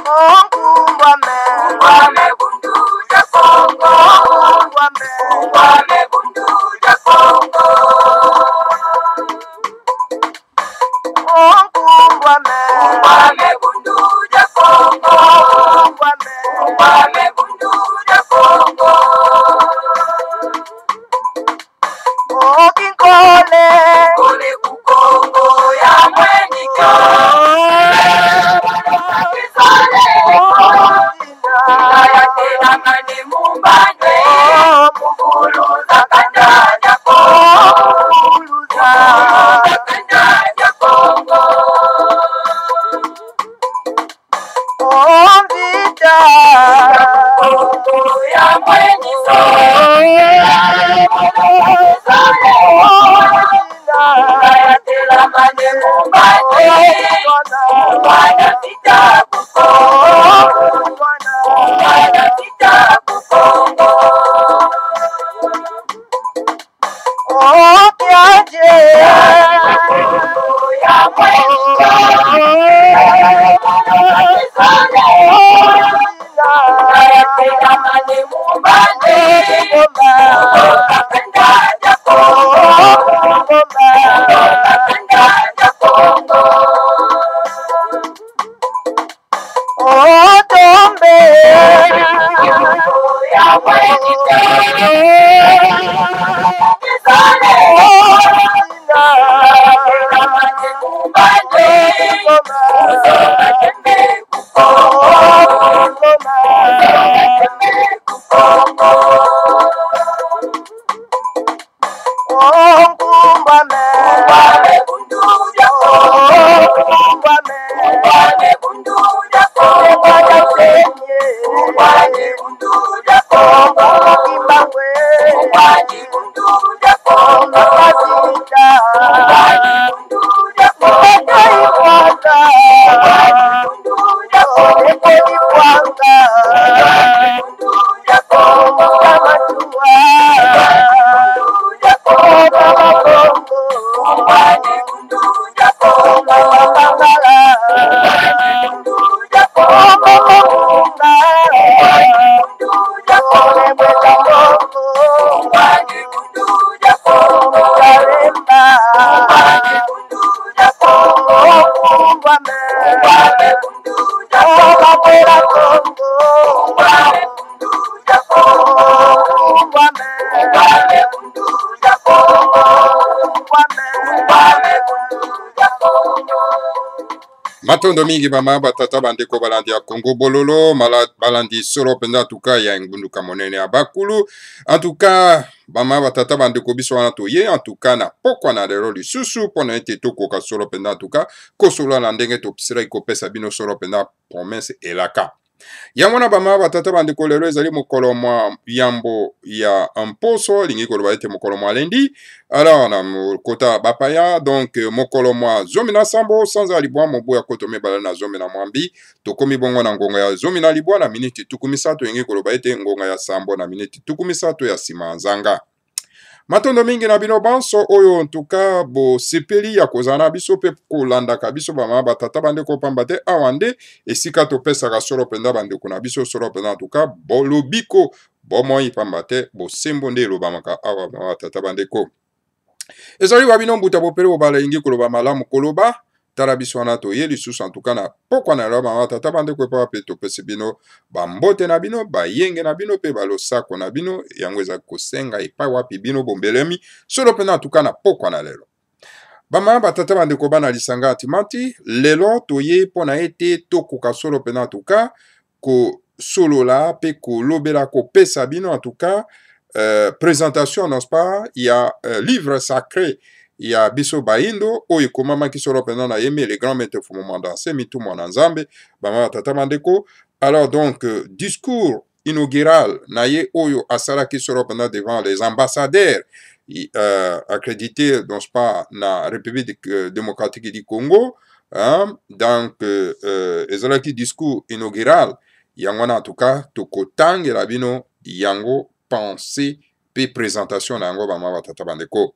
Ungwame bundu ya Kongo. Ungwame bundu ya Kongo. Ungwame bundu ya Kongo. Ungwame bundu ya Kongo. Kinkole Kole kukongo ya mwenika. Kaya tena mani mumbane. Mukuluza kanda ya Kongo. Kanda ya Kongo. Kongo ya mwenika. Kaya tena mani mumbane. Wana vita kukongo. Wana vita kukongo. Kongo ya mwenika. Kaya tena mani mumbane. Kanda ya Kongo. Kanda ya Kongo. Kongo ya mwenika. Kaya tena mani mumbane. Kembe kukongo. Kembe kukongo. Ungwame bundu ya Kongo. Ungwame bundu ya Kongo. Ungwame bundu ya Kongo. Ungwame bundu ya Kongo. Ungwame bundu ya Kongo. Ungwame bundu ya Kongo. Ungwame bundu ya Kongo. Ungwame bundu ya Kongo. Matondo mingi mama batata bandeko balandi ya Congo bololo balandi solo penda tuka ya ngunduka monene abakulu en tout cas mama batata bandeko biso wana toye en tout cas na pokwa na lero lisusu pona ete tokoka solo penda tuka kosola na ndenge topisira ikopesa bino solo penda promesse elaka Yamona bama batata bandeko lelo ezali mokolo mwa yambo ya mposo lingi koloba ete mokolo mwa lendi alors na kota bapaya donc mokolo mwa zomi na sambo sanza libwa mobo ya koto mebala na zomi na mwambi tokomi bongo na ngonga ya zomi na libwa na miniti tukumisato lingi koloba ete ngonga ya sambo na miniti tukumisato ya sima nzanga Matondo mingi na bino banso oyo ntuka bo sepeli ya kozana biso pe kolandaka biso bama batata bandeko pamba te awande esika topesaka solo penda bandeko na biso solo penda ntuka bolobiko bomoi pamba te bosembo nde elobamaka awa bama batata bandeko ezali babino mbuta bopele bobala ingi koloba malamu koloba tala biso wana toye lisusu antuka na pokwa na lelo bama tata bandeko epa pe topesi bino bambote na bino bayenge na bino pe balosako na bino yango eza kosenga epai wapi bino bombelemi solo pena antuka na pokwa na lelo bama batata bandeko bana lisanga atimati lelo toye mpona ete tokoka solo pena antuka kosolola pe kolobela kopesa bino antuka présentation n'est-ce pas il y a livre sacré il y a biso baindo oyo komama kisolo pena na yeme les grands maîtres font moment danser mitu mwana nzambe bama tata bandeko alors donc discours inaugural na ye oyo asala kisolo pena devant les ambassadeurs accrédités n'est-ce pas na République démocratique du Congo hein? Donc ezalaki discours inaugural yango na en tout cas tokotangela bino yango pensée pe présentation na yango bama batata bandeko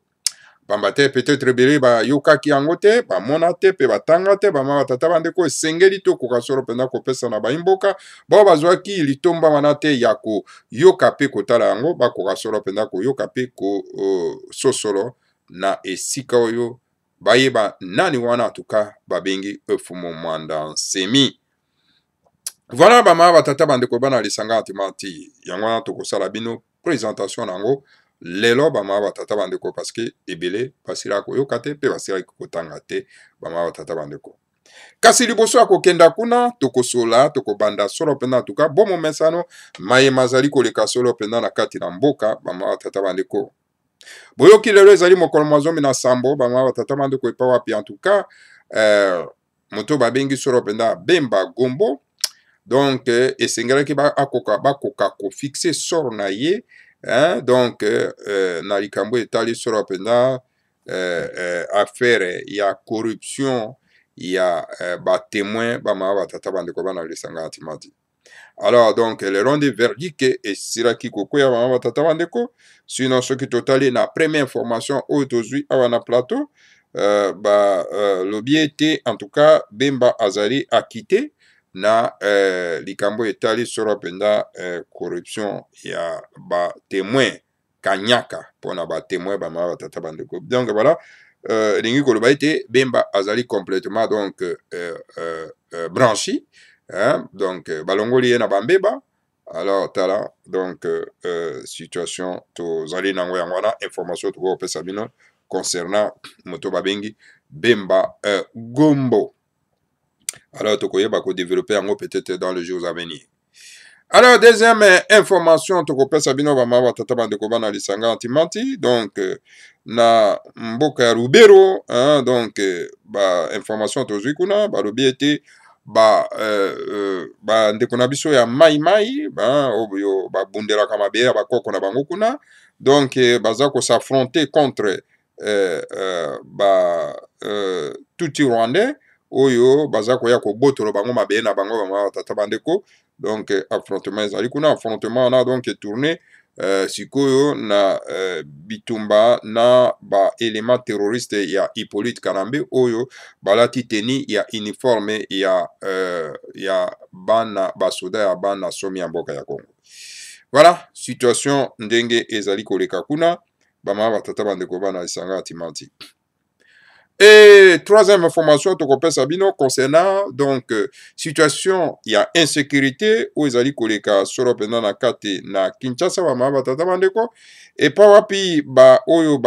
pamba te peut-être ebele bayokaki yango te bamona te mpe batanga te bamama batata bandeko esengeli tokoka solo mpenza kopesa na baimboka bao bazwaki litomba wana te ya koyoka mpe kotala yango bakoka solo mpenza koyoka mpe kososolo na esika oyo bayeba nani wana atuka babengi Efumu Mwanda Nsemi. Voilà bamama batata bandeko bana lisanga antimati yango wana tokosala bino présentation nango lelo bamama batata bandeko parce que ebele basila koyoka te mpe basila kotanga te bamama batata bandeko. Kasi liboso ya kokenda kuna tokosola tokobanda solo mpenza atuka bomo mesano mayema azali koleka solo mpenza na kati na mboka bamama batata bandeko. Boyoki lelo ezali mokolo mwazomi na sambo bamama batata bandeko epa wapi en tout cas moto babengi solo mpenza Bemba Gombo. Donc esengelaki bakoka kofixe soro na ye donc na likambo etali solo mpenza affaire ya corruption ya batémoin bamama batata bandeko bana lisanga antimati. Alors donc le ronde verdict esilaki kokwea bamama batata bandeko sinon soki totali na première information oyo tozwi awa na plateau lobi ete en tout cas Bemba azali acquitté na likambo etali solo mpenza corruption ya batémoin kanyaka mpona batémoin bamama batata bandeko. Donc voilà elingi koloba ete Bemba azali complètement donc branchi donc balongoli ye na bambeba. Alors tala donc situation tozali nango yango wana information tokopesa bino concernant moto babengi Bemba Gombo. Alors tokoyeba ko développer yango peut-être dans les jours à venir. Alors deuxième information tokopesa bino bamama batata bandeko bana lisanga antimati donc na mboka ya Lubero donc information tozwi kuna balobi ete ndeko na biso ya mai oyo babundelaka mabele ya bakoko na bango kuna donc baza s'affronter contre tuti rwandais oyo baza koya kobotolo bango mabele na bango bamama batata bandeko. Donc affrontement ezali kuna affrontement wana donc tourné sikoyo na bitumba na ba élément terroriste ya Hippolyte Kanambe oyo balati teni ya uniforme ya bana basoda ya bana somi ya mboka ya Congo. Voilà situation ndenge ezali koleka kuna bamama batata bandeko bana lisanga antimati. Et troisième information tokopesa bino concernant donc situation ya insécurité oyo ezali koleka solo mpenza na kati na Kinshasa bamama batata bandeko epa wapi oyo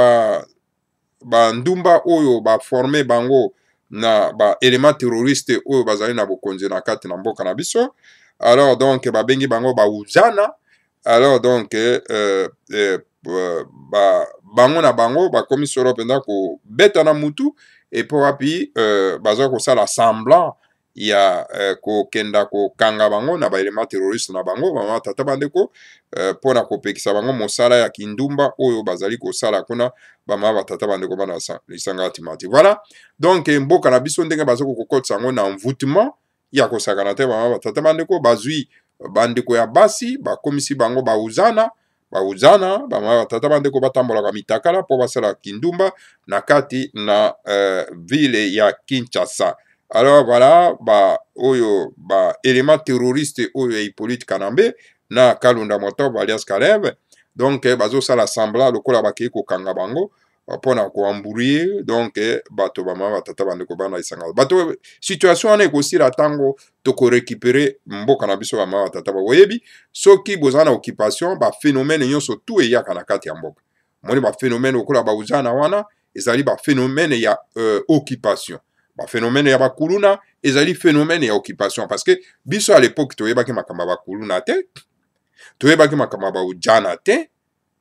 bandumba oyo baforme bango na baélément terroriste oyo bazali na bokonzi na kati na mboka na biso. Alors donc babengi bango bauzana. Alors donc bango na bango bakomi solo mpenza kobeta na mutu epo wapi baza kosala semblant ya kokenda kokanga bango na baélément terroriste na bango bamama tata bandeko mpona kopekisa bango mosala ya kindumba oyo bazali kosala kuna bamama batata bandeko bana lisanga antimati. Voilà donc mboka na biso ndenge baza kokokotisa yango na envoûtement ya kosakana te bamama batata bandeko bazwi bandeko ya basi bakomisi bango bauzana bamama batata bandeko batambolaka mitakala mpo basala kindumba na kati na ville ya Kinshasa. Alors voilà oyo élément terroriste oyo ya Hippolyte Kanambe na Kalunda Motobo alias Kaleb donc bazosala semblant lokola bakei kokanga bango mpona koambrouiller donc bato bamama batata bandeko bana lisanga bato situation wana ekosila ntango tokorécupere mboka na biso bamama batata boyebi soki boza na occupation baphénomène nyonso tu eyaka na kati ya mboka moni baphénomène okola bauzana wana ezali baphénomène ya occupation baphénomène ya bakuluna ezali phénomène ya occupation parce que biso à l'époque toyebaki makambo ya bakuluna te toyebaki makambo ya baujana te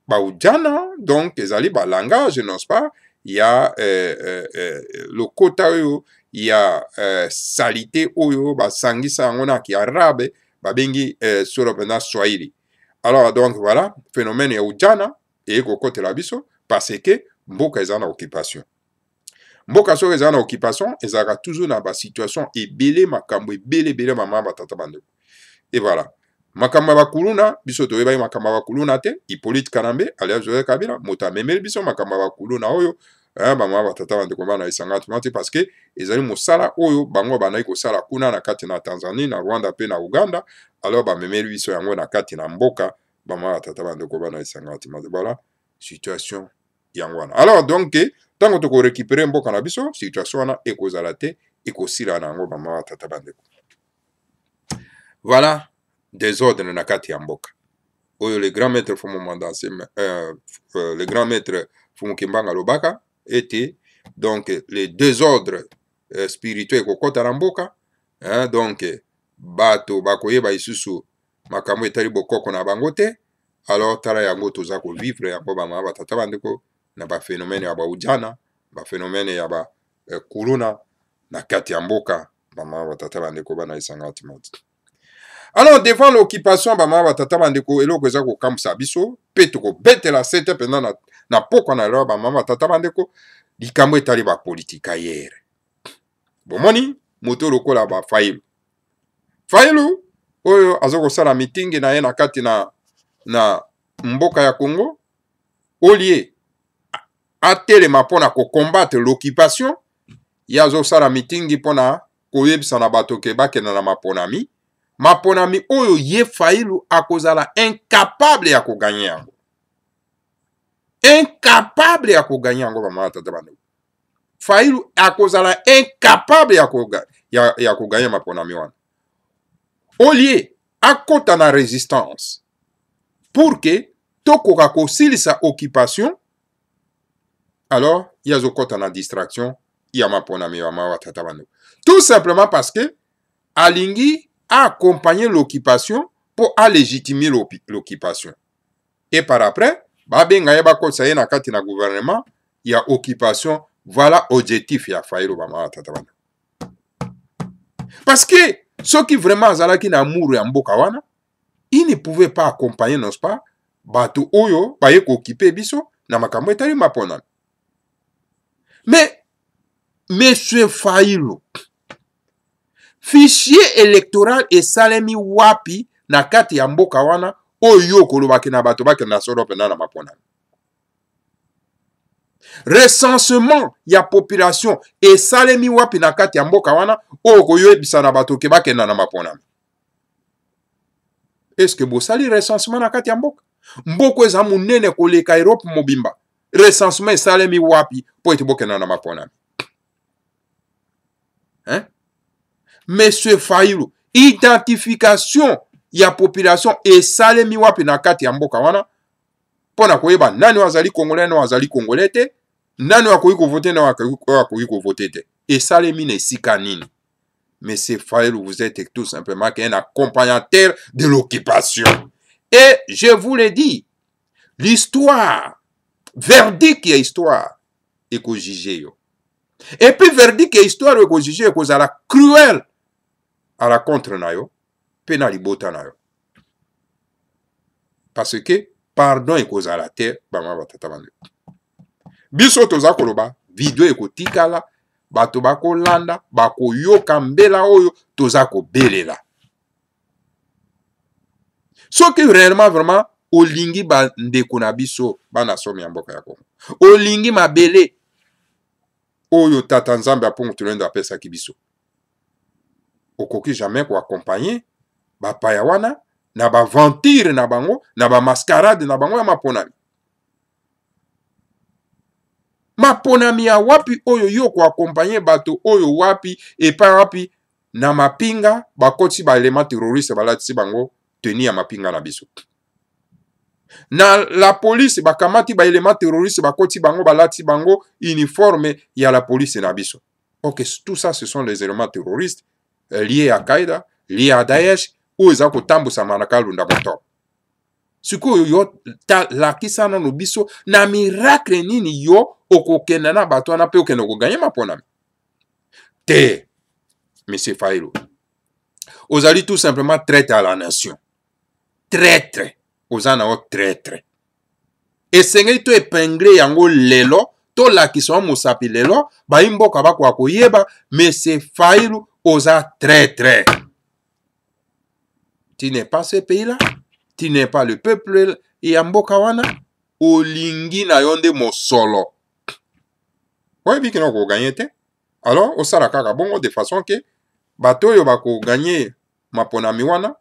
baujana donc ezali balangage n'est-ce pas ya lokota oyo ya salite oyo basangisa yango na kiarabe babengi solo mpenza Swahili. Alors donc voilà phénomène ya ujana ekokotela biso parce que mboka eza na occupation. Mboka soki eza na occupation ezalaka toujours na basituation ebele makambo ebele mama batata bandeko. Et voilà makambo ya bakuluna biso toyebaki makambo ya bakuluna te Hippolyte Kanambe alias Joseph Kabila moto amemeli biso makambo ya bakuluna oyo bama batata bandeko bana isanga tumati parce que ezali mosala oyo bango banai kosala kuna na kati na Tanzanie na Rwanda pe na Uganda alors bamemeli biso yango na kati na mboka bama batata bandeko bana isanga tumati voilà situation yango wana alors donc tango toko récupérer mboka na biso situation wana ekozala te ekosila na yango bama batata bandeko voilà désordre na kati ya mboka oyo le grand maître Fumu Mandanse le grand maître Fumu Kimbanga Lobaka était donc les désordres spirituels kokota na mboka donc bato bakoyeba isusu makambo etali bokoko na bango te alors tala yango toza ko vivre yango bama batata bandeko na ba phénomène ya ba ujana ba phénomène ya ba kuluna na kati ya mboka bama batata bandeko bana isanga timoti. Alors, devant l'occupation, bama batata bandeko eloko eza ko kamsa biso pe toko betela sete pena na poko na lo bama batata bandeko likambo etali ba politika yere. Bomoni moto lokola ba Fayulu oyo azoko sala meeting na ye na kati na mboka ya Congo olie atelema pona ko combattre l'occupation yazo sala meeting pona koyebisa na bato ke bakena na maponami maponami oyo ye Fayulu akozala incapable ya koganya yango. Incapable ya koganya yango bama batata bandeko. Fayulu akozala incapable ya koganya maponami wana. Olie akota na résistance pour que tokoka kosilisa occupation alors yazo kota na distraction ya maponami bama batata bandeko. Tout simplement parce que alingi a accompagné l'occupation pour à légitimer l'occupation. Et par après, babenga yeba ko saye na kati na gouvernement ya occupation, voilà objectif ya Fayulu bama batata bandeko. Parce que ceux qui vraiment azalaki na amour ya mboka wana, ils ne pouvaient pas accompagner, n'est-ce pas, bato oyo baye ko occuper biso na makambo etali mapona. Mais monsieur Fayulu fichier électoral esalemi wapi na kati ya mboka wana oyo kolobaki na bato bake na solo pena na mapona. Recensement ya population esalemi wapi na kati ya mboka wana oyo koyebisa na bato ke bake na mapona. Est-ce que bosali recensement na kati ya mboka? Mboko eza munene koleka Europe mobimba. Recensement esalemi wapi po ete boke na mapona. Hein? Monsieur Fayulu, identification ya population esalemi wapi na kati ya mboka wana pona koyeba nani wazali congolais na wazali congolais te, nani wakoyi ko voter na wakoyi ko voter te. Esalemi na esika nini? Monsieur Fayulu, vous êtes tout simplement un accompagnateur de l'occupation. Et je vous l'ai dit, l'histoire, verdict et histoire, eko jugé yo. Et puis verdict et histoire eko jugé eko zala cruel à la contre na yo, pena libota na yo. Parce que pardon eko zala te bama batata bandeko. Biso toza koloba video eko tikala bato bako landa bako yoka mbela oyo toza ko belela. Soki réellement vraiment olingi ba ndeko na biso bana somi ya mboka ya Kongo. Olingi mabele oyo tata nzambe apongo tulendo apesa kibiso. Okoki jamais ko accompagner ba paya wana na ba ventire na bango na ba mascarade na bango ya maponami. Maponami ya wapi oyo yo ko accompagner bato oyo wapi epa wapi na mapinga bakoti ba élément terroriste balati bango teni ya mapinga na biso. Na la police bakamati ba élément terroriste bakoti bango balati bango uniforme ya la police na biso. Ok, tout ça ce sont les éléments terroristes liés à Qaïda, liés à Daesh ou ezako tambusa manaka lunda moto. Siku yo ta la kisana no biso na miracle nini yo okokenda na bato na pe okenda ko gagner maponami. Te monsieur Fayulu. Ozali tout simplement traître à la nation. Traître. Ozana o traître. Et sengeli to épinglé yango lelo to la kiso mosapi lelo ba imboka bako akoyeba monsieur Fayulu oza traître. Tu n'es pas ce pays-là. Tu n'es pas le peuple et amboka wana olingi na yonde mosolo. oyebi ke na kokoganye te alors osala kaka bongo de façon ke bato oyo bakoganye maponami wana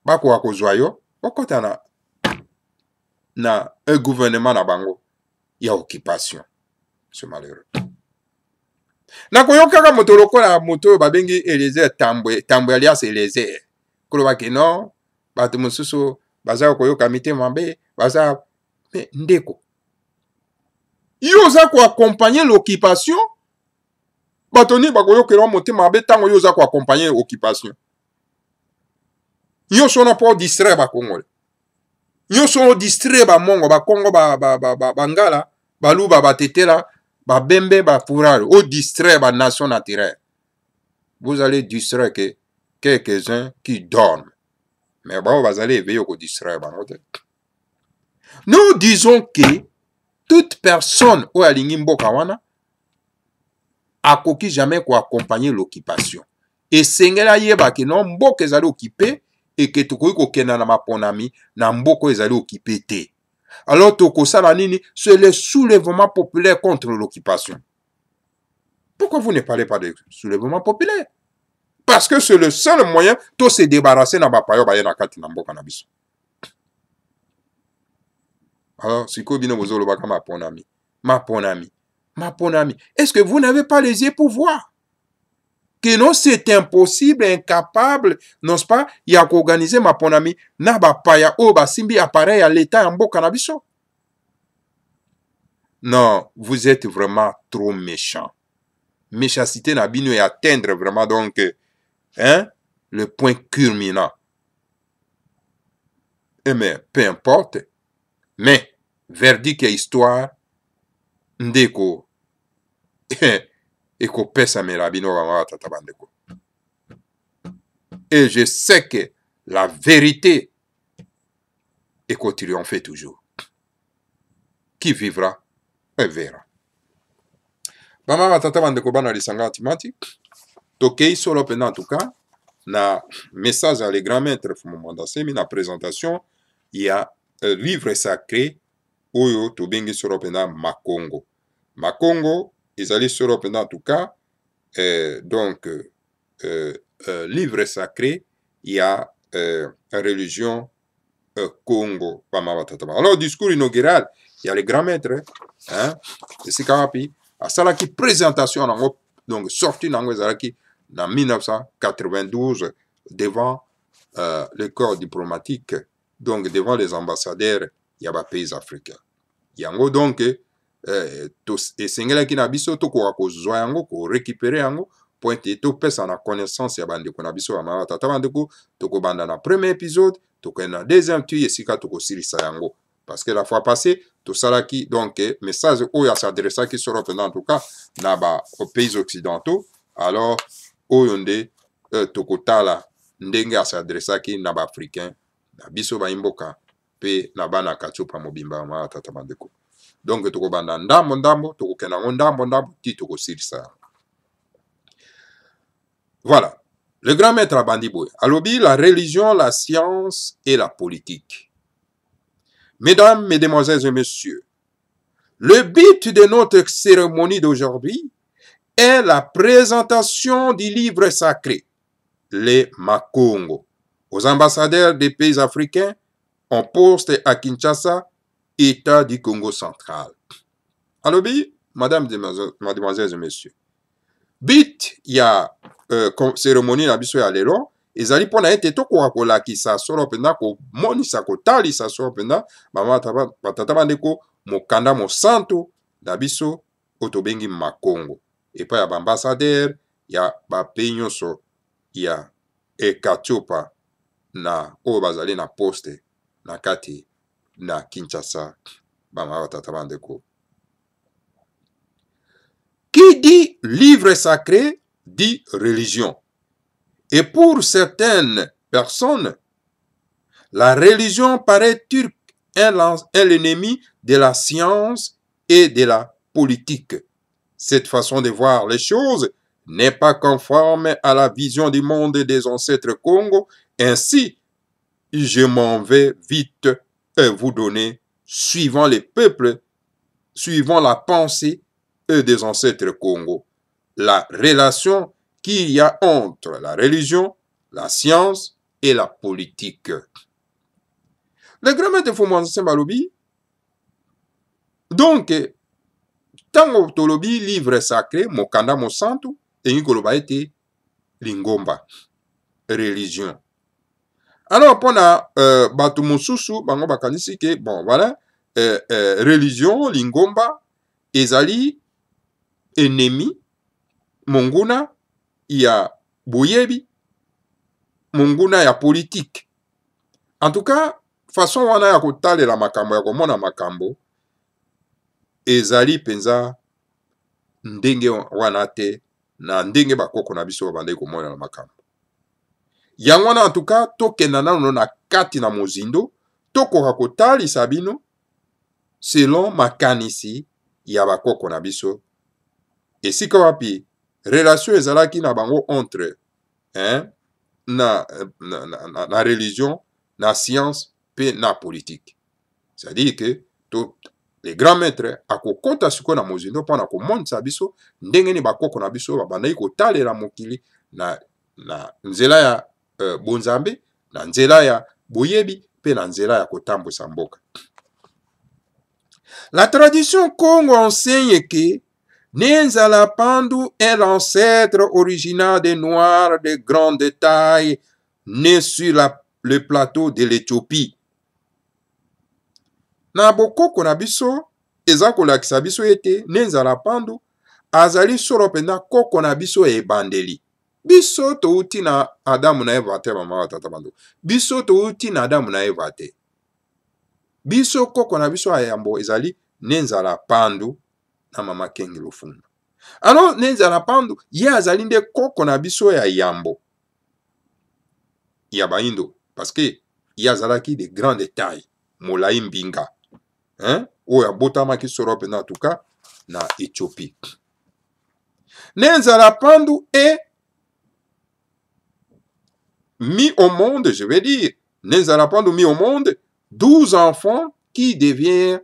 bakoka kozwa yo okota na un gouvernement na bango ya occupation. C'est malheureux. Nakoyokaka moto lokola moto oyo babengi Eliezer Tambwe alias Eliezer kolobaki non bato mosusu baza koyoka mitema mabe baza me ndeko yo oza koaccompagner l'occupation bato ni bakoyokela motema mabe ntango yo oza koaccompagner occupation yo sona po distraire bakongole yo sona distraire bamongo bakongo bangala baluba batetela babembe bapuraro au distraire ba nation naturelle. Vous allez distraire que quelques-uns qui dorment. Mais bon, vous allez éveiller au distraire. Nous disons que toute personne au alingimbo kawana a koki jamais ko accompagner l'occupation. Et sengela yeba que non mboka ezali occupé et que tukoki kokenda na maponami na mboko ezali occupé te. Alors, c'est le soulèvement populaire contre l'occupation. Pourquoi vous ne parlez pas de soulèvement populaire? Parce que c'est le seul moyen de se débarrasser de bapayo bayena kati na mboka na biso. Alors, si ko bino bozolo baka ma ponami. Est-ce que vous n'avez pas les yeux pour voir? Que non, c'est impossible, incapable, n'est-ce pas? Il y a qu'organiser ma ponami, na ba paya o ba simbi appareil à l'état en mboka na biso. Non, vous êtes vraiment trop méchant. Méchanceté na bino et atteindre vraiment donc, hein, le point culminant. Et mais, peu importe, mais, verdict et histoire, ndeko, et je sais que la vérité est qu'on triomphe toujours. Qui vivra, verra. Bama tata bandeko bana lisanga timati. Tokei solo pendant en tout cas. Na message à les grands maîtres Fumomandasemi na présentation. Il y a un livre sacré. Oyo tobengi solo pendant Makongo. Makongo. Ils allaient sur l'Europe en tout cas. Donc, livre sacré, il y a religion Congo. Alors, discours inaugural, il y a les grands maîtres. Hein, et c'est Karapi. À Salaki, présentation, donc sorti dans 1992 devant le corps diplomatique, donc devant les ambassadeurs, il y a des pays africains. Il y a donc esengela kina biso to ko kozwa yango ko récupérer yango pointe to pesa na connaissance ya bandeko na biso ba tata bandeko to ko banda na premier épisode to ko na deuxième tu esika to ko silisa yango parce que la fois passée to salaki donc message oyo s'adressa qui sera pendant en tout cas na ba aux pays occidentaux alors oyonde to ko tala ndenge s'adressa qui na ba africain na biso ba imboka pe na bana katsopa mobimba ma tata bandeko. Donc, tu vas ndambo, tu vas ndambo, tu vas voilà. Le grand maître Abandiboué. Alobi, la religion, la science et la politique. Mesdames, mesdemoiselles et messieurs, le but de notre cérémonie d'aujourd'hui est la présentation du livre sacré, les Makongo, aux ambassadeurs des pays africains en poste à Kinshasa, État du Congo central. Alors, madame, mademoiselles et messieurs, bit, il y a cérémonie na biso ya lelo, ezali pona ete toko kola ki sa solo penda ko moni sa ko tali sa solo penda, mama tata bandeko mokanda mo santo na biso otobengi Makongo. Et pa ya ambassadeur, ya ba peño so ya ekatiopa na o bazali na poste na kati na Kinshasa, qui dit livre sacré dit religion. Et pour certaines personnes, la religion paraît l'ennemi de la science et de la politique. Cette façon de voir les choses n'est pas conforme à la vision du monde des ancêtres Congo. Ainsi, je m'en vais vite vous donner, suivant les peuples, suivant la pensée et des ancêtres Congo, la relation qu'il y a entre la religion, la science et la politique. Le grand maître Fumwanze Balobi, donc, tango tolobi livre sacré, mokanda mosantu, et ngoloba ete lingomba, religion. Alors, pona batu mosusu, bango bakanisi ke, bon, voilà, religion, lingomba, ezali ennemi, monguna, ya boyebi, monguna ya politique. En tout cas, façon wana ya kotalela makambo, ya komona makambo, ezali penza ndenge wana te, na ndenge bakoko na biso babandaki komona na makambo. Yango wana en tout cas, tokenda nano na kati na mozindo, tokoka kotalisa bino selon makanisi ya bakoko na biso. Esika wapi relation ezalaki na bango entre na religion, na science pe na politique. C'est-à-dire que les grands maîtres akokota siko na mozindo pona komonisa biso ndenge ni bakoko na biso babandaki kotalela mokili na nzela ya bonzambe, na nzela ya boyebi pe na nzela ya kotambusa mboka. La tradition Congo enseigne que Nenzala Pandu est l'ancêtre original des Noirs de grande taille nés sur le plateau de l'Éthiopie. Na bokoko na biso eza kolakisa biso ete Nenzala Pandu azali solo penda koko na biso ebandeli. Biso touti na Adamu na Eva te mama watata bando. Biso touti na Adamu na Eva te. Biso koko na biso ayambo ezali Nenzala Pandu na mama Kengi Lufunda. Alors Nenzala Pandu ye azali nde koko na biso ya yambo ya baindo parce que ye azalaki de grande taille molai mbinga oyo abotamaki solo pena en tout cas na Éthiopie. Nenzala Pandu est mis au monde, je vais dire, Nenzala Pandu mis au monde 12 enfants qui deviennent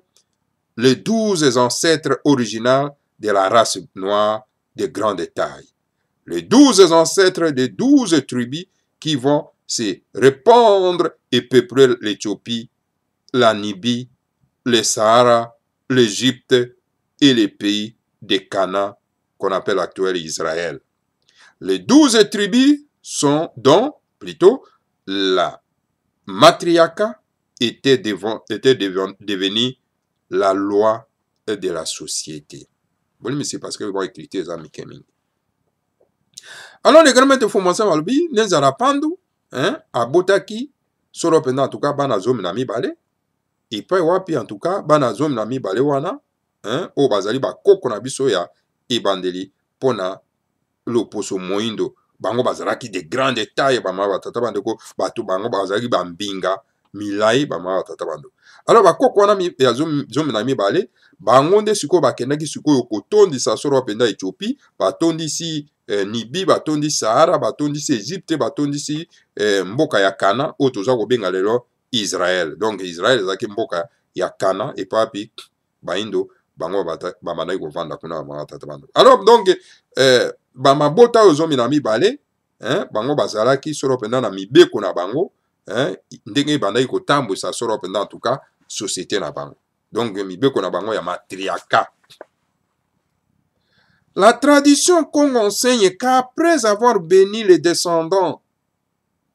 les 12 ancêtres originaux de la race noire de grande taille. Les 12 ancêtres des 12 tribus qui vont se répandre et peupler l'Éthiopie, la Nubie, le Sahara, l'Égypte et les pays de Canaan qu'on appelle actuel Israël. Les 12 tribus sont donc, plutôt, la matriarcat était devenu la loi de la société. Bon, mais c'est parce que vous voyez écrit les amis Keming. Alors, les grands-mères de Fumwanze Balobi, Nenzala Pandu, à Botaki, solo pendant en tout cas, banazom na mi bale, et puis wapi en tout cas, banazom na mi bale wana, o bazali ba koko na biso ya ebandeli, pona loposo moindo, bango bazalaki de grande taille, bama batata bandeko, batu bango bazalaki bambinga, milai, bama batata bando. Alors, bakoko wana ya zomi na mi bale, bango nde siko bakendaki siko yokotondisa solo penda Éthiopie, batondisi Nibi, batondisi Sahara, batondisi Égypte, batondisi mboka ya Kana, oyo toza kobenga lelo Israël. Donc Israël ezalaki mboka ya Kana, et papi baindo bango bamandaki kovanda kuna batata bando. Alors donc bamabota oyo zomi na mibale, bango bazalaki solo penda na mibeko na bango, ndenge bandaki kotambusa solo penda en tout cas société na bango. Donc mibeko na bango ya matriarcat. La tradition Congo enseigne qu'après avoir béni les descendants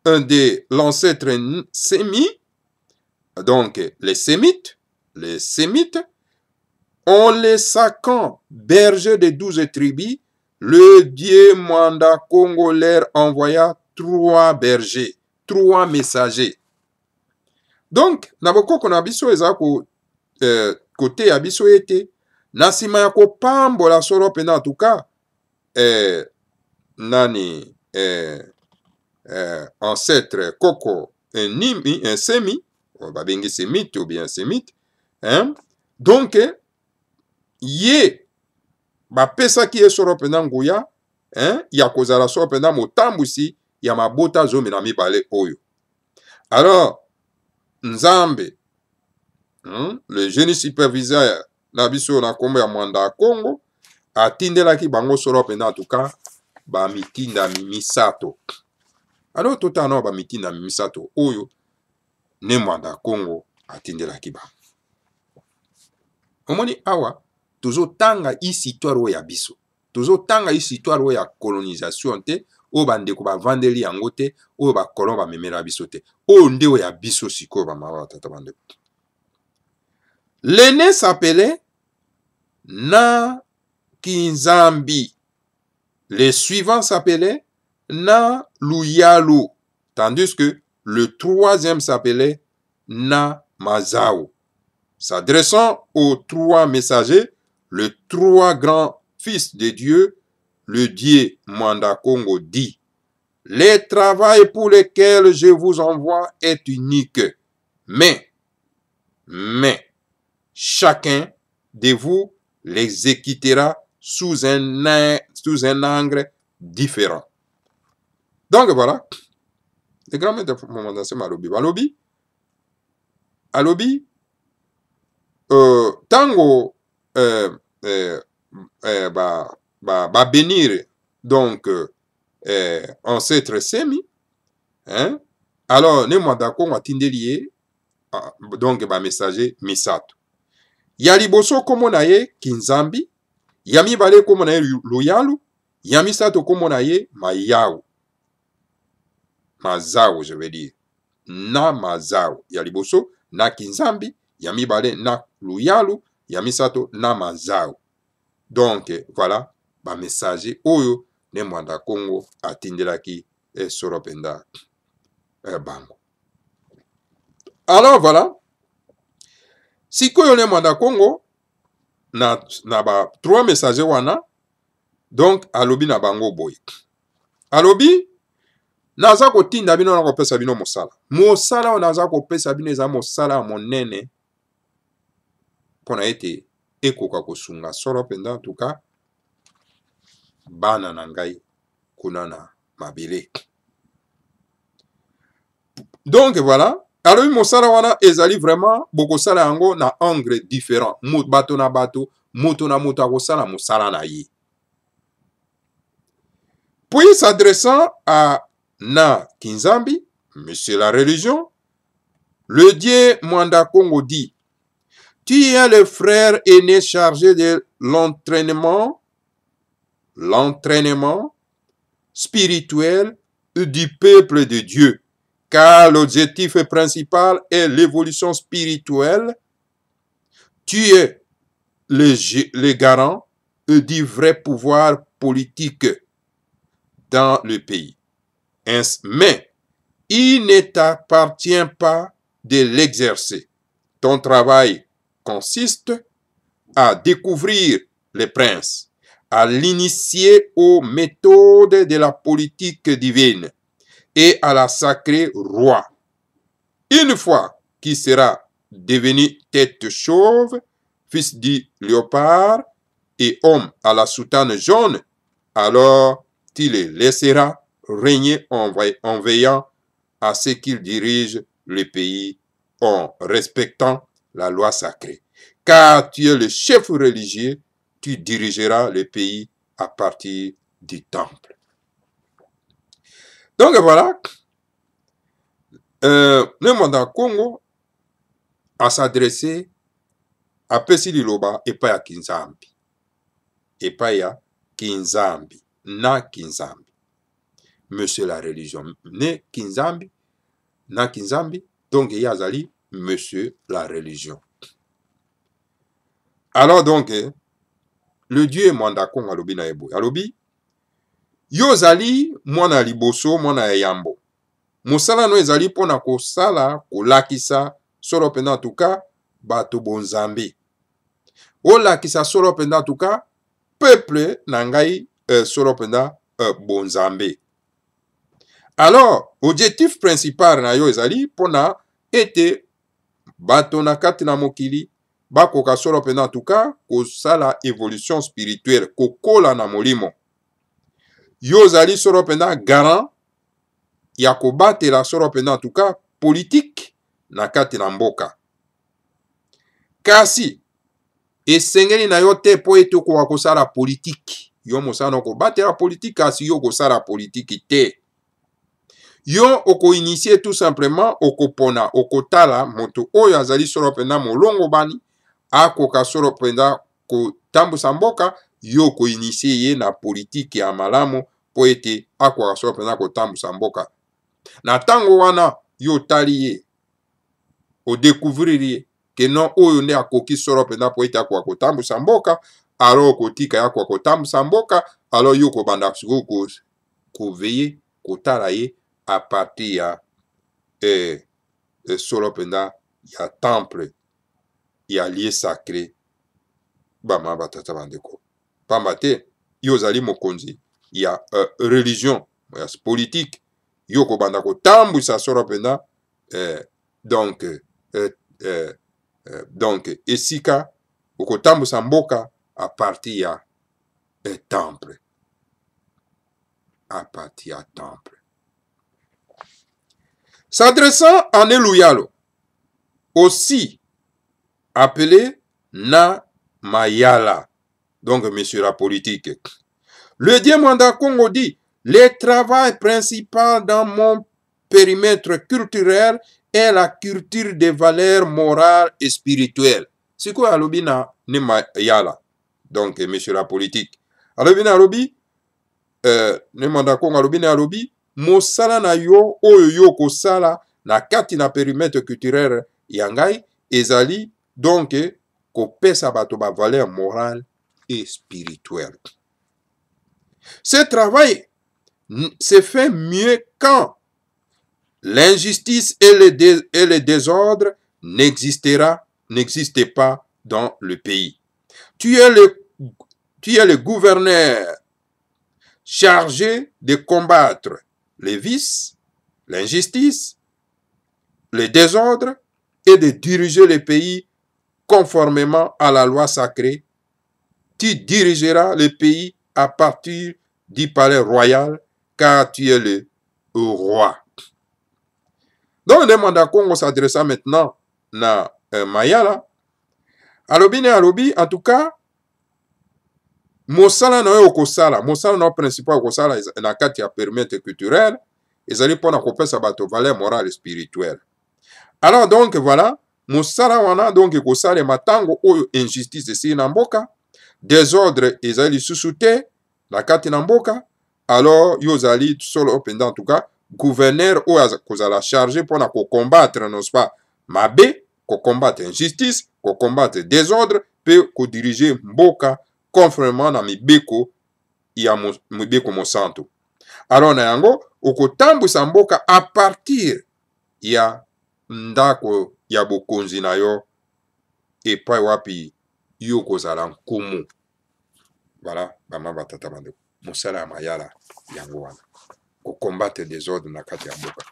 de l'ancêtre sémi, donc les sémites, en les saquant bergers des 12 tribus, le dieu Mwanda Congo leur envoya 3 bergers, 3 messagers. Donc, naboko na biso ezako côté ya biso ete na sima ya kopambola solo pena en tout cas nani ancêtre koko un semi babengi semite ou bien semite donc ye bapesaki ye solo pena nguya ya kozala solo pena motambusi ya mabota zomi na mibale oyo. Alors Nzambe, le génie superviseur na biso na kombo ya Mwanda Congo, atindelaki bango solo mpenza en tout cas bamitinda misato. Alors totana bamitinda misato oyo ne mwanda Congo atindelaki ba. Omoni awa tozotanga histoire oyo ya biso. Tozotanga histoire oyo ya colonisation te, oyo bandeko bavandeli yango te, oyo bakolon bamemela biso te. Oyo nde oyo ya biso sikoyo bamama batata bandeko. L'aîné s'appelait Na Kinzambi. Les suivants s'appelaient Na Luyalu. Tandis que le troisième s'appelait Na Mazao. S'adressant aux trois messagers, le trois grands fils de Dieu, le Dieu Mwanda Congo dit: le travail pour lequel je vous envoie est unique, mais chacun de vous l'exécutera sous un angle différent. Donc voilà, le grand maître de Mwanda Alobi, Alobi, tango bénir donc ancêtre semi, hein? Alors ne Mwanda Congo atindelié donc messager misato. Ya liboso komo na ye Kinzambi, ya mibale komo na ye Luyalu, ya misato komo na ye Mazao, je veux dire. Na Mazao. Ya liboso na Kinzambi, ya mibale na Luyalu, ya misato na Mazao. Donc voilà, ba messager oyo ne Mwanda Congo atindelaki solo penda bango. Alors voilà, sikoyo ne Mwanda Congo na ba trois messagers wana, donc alobi na bango boy. Alobi naza kotinda bino na kopesa bino mosala. Mosala o naza kopesa bino eza mosala monene pona ete ekoka kosunga solo penda en tout cas bana na ngai kuna na mabele. Donc voilà, alobi mosala wana ezali vraiment bokosala yango na angle différent. Bato na bato, moto na moto akosala mosala na ye. Puis s'adressant à Na Kinzambi, monsieur la religion, le Dieu Mwanda Congo dit: tu es le frère aîné chargé de l'entraînement spirituel du peuple de Dieu, car l'objectif principal est l'évolution spirituelle. Tu es le garant du vrai pouvoir politique dans le pays. Mais il ne t'appartient pas de l'exercer. Ton travail consiste à découvrir les princes, à l'initier aux méthodes de la politique divine et à la sacrer roi. Une fois qu'il sera devenu tête chauve, fils du léopard et homme à la soutane jaune, alors tu les laisseras régner en veillant à ce qu'ils dirigent le pays en respectant la loi sacrée. Car tu es le chef religieux, tu dirigeras le pays à partir du temple. Donc voilà, le Mwanda Congo a s'adressé à Pesi Liloba et pas à Kinzambi. Et pas à Kinzambi, na Kinzambi. Monsieur la religion, ne Kinzambi, na Kinzambi, donc Yazali, monsieur la religion. Alors donc, le Dieu Mwanda Congo alobi na ebo. Alobi, yozali mwana liboso, mwana yambo. Mosala no ezali pona kosala, kolakisa, solo penda en tout cas, bato bonzambi. Olakisa solo penda en tout cas, peuple nangai solo penda bonzambi. Alors, objectif principal na yo ezali pona ete bato na kati na mokili bakoka solo pena en tout cas kosala évolution spirituelle kokola na molimo. Yo zali solo pena garant ya kobatela solo pena en tout cas politique na kati na mboka. Kasi esengeli na yo te po ete okoka kosala politiki. Yo mosala okobatela politiki kasi yo kosala politiki te. Yo oko-initie tout simplement okopona okotala moto oyo azali solo penda molongo bani akoka solo penda kotambusa mboka yo ko-initie ye na politiki ya malamu po ete akoka solo penda kotambusa mboka. Na tango wana yo tali ye odécouvrir ye ke non oyo nde akoki solo penda po ete akoka kotambusa mboka, alors okotika ya akoka kotambusa mboka, alors yo kobanda siko koveye kotala ye à partir ya solo penda ya temple ya lieu sacré bama batata bandeko. Pamba te yo zali mokonzi ya religion ya politique yo kobanda kotambusa solo penda donc esika okotambusa mboka à partir ya temple, à partir ya temple. S'adressant à Neluyalo, aussi appelé Na Mayala, donc monsieur la politique, le dieu Mwanda Congo dit: le travail principal dans mon périmètre culturel est la culture des valeurs morales et spirituelles. C'est quoi alobina Ne Mayala, donc monsieur la politique. Alobina alobi, ne Mwanda Congo alobina alobi, mosala na yo oyo yo kosala na kati na périmètre culturel yangai ezali donc kopesa bato ba valeur morale et spirituelle. Ce travail se fait mieux quand l'injustice et le désordre n'existent pas dans le pays. Tu es le gouverneur chargé de combattre les vices, l'injustice, le désordre et de diriger le pays conformément à la loi sacrée. Tu dirigeras le pays à partir du palais royal car tu es le roi. Donc le Mwanda Congo s'adressa maintenant à Mayala. Alobi, en tout cas, mosala na yo okosala, mosala na principal okosala na kati ya périmètre culturel, ezali pona kopesa bato valeur morale et spirituelle. Alors donc voilà, mosala wana donc ekosala matango oyo injustice esi na mboka, désordre ezali lisusu te na kati na mboka, alors yo zali solo penda en tout cas gouverneur oyo kozala chargé pona ko combattre n'est-ce pas mabe, ko combattre injustice, ko combattre désordre pe ko diriger mboka conformément na mibeko ya mibeko mosantu. Alors na yango okotambusa mboka à partir ya ndako ya bokonzi na yo epai wapi yo kozala nkumu. Voilà, bama batata bandeko. Mosala ya Mayala yango wana. Ko combattre désordre na kati ya mboka.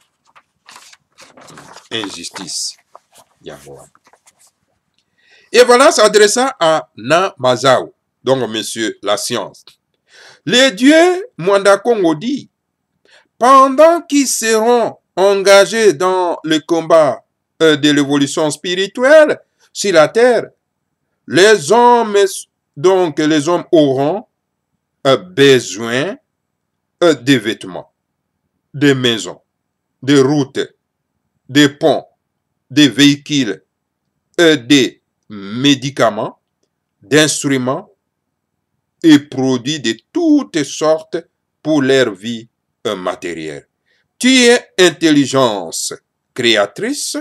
Injustice yango wana. Et voilà, s'adressant à Na Mazao, donc monsieur la science. Les dieux Mwanda Congo dit: pendant qu'ils seront engagés dans le combat de l'évolution spirituelle sur la terre, les hommes auront besoin de vêtements, de maisons, de routes, de ponts, de véhicules, de médicaments, d'instruments et produits de toutes sortes pour leur vie matérielle. Tu es intelligence créatrice